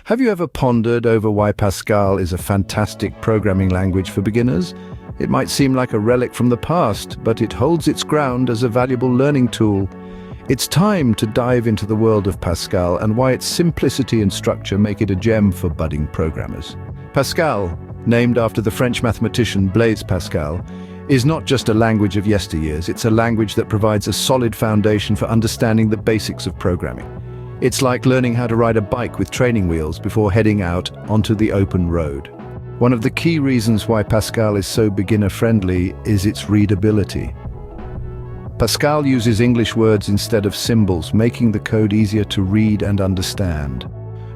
Have you ever pondered over why Pascal is a fantastic programming language for beginners? It might seem like a relic from the past, but it holds its ground as a valuable learning tool. It's time to dive into the world of Pascal and why its simplicity and structure make it a gem for budding programmers. Pascal, named after the French mathematician Blaise Pascal, is not just a language of yesteryears, it's a language that provides a solid foundation for understanding the basics of programming. It's like learning how to ride a bike with training wheels before heading out onto the open road. One of the key reasons why Pascal is so beginner-friendly is its readability. Pascal uses English words instead of symbols, making the code easier to read and understand.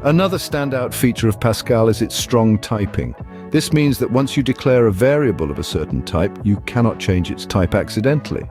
Another standout feature of Pascal is its strong typing. This means that once you declare a variable of a certain type, you cannot change its type accidentally.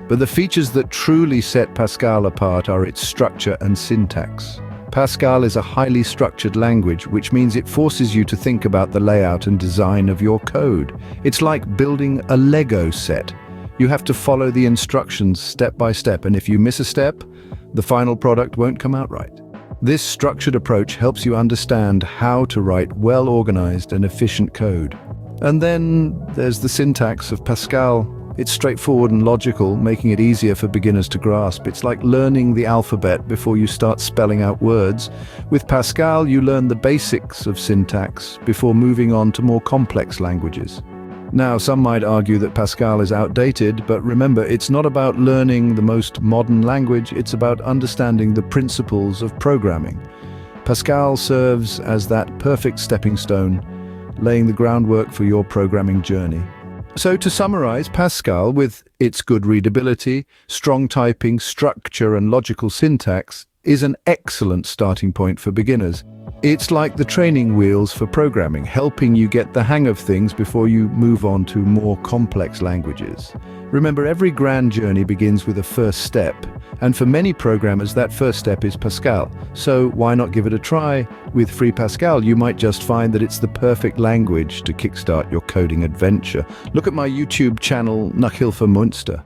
But the features that truly set Pascal apart are its structure and syntax. Pascal is a highly structured language, which means it forces you to think about the layout and design of your code. It's like building a Lego set. You have to follow the instructions step by step, and if you miss a step, the final product won't come out right. This structured approach helps you understand how to write well-organized and efficient code. And then there's the syntax of Pascal. It's straightforward and logical, making it easier for beginners to grasp. It's like learning the alphabet before you start spelling out words. With Pascal, you learn the basics of syntax before moving on to more complex languages. Now, some might argue that Pascal is outdated, but remember, it's not about learning the most modern language, it's about understanding the principles of programming. Pascal serves as that perfect stepping stone, laying the groundwork for your programming journey. So to summarize, Pascal, with its good readability, strong typing, structure and logical syntax, is an excellent starting point for beginners. It's like the training wheels for programming, helping you get the hang of things before you move on to more complex languages. Remember, every grand journey begins with a first step, and for many programmers that first step is Pascal. So why not give it a try? With free Pascal, you might just find that it's the perfect language to kickstart your coding adventure. Look at my YouTube channel, Nach Hilfe Münster.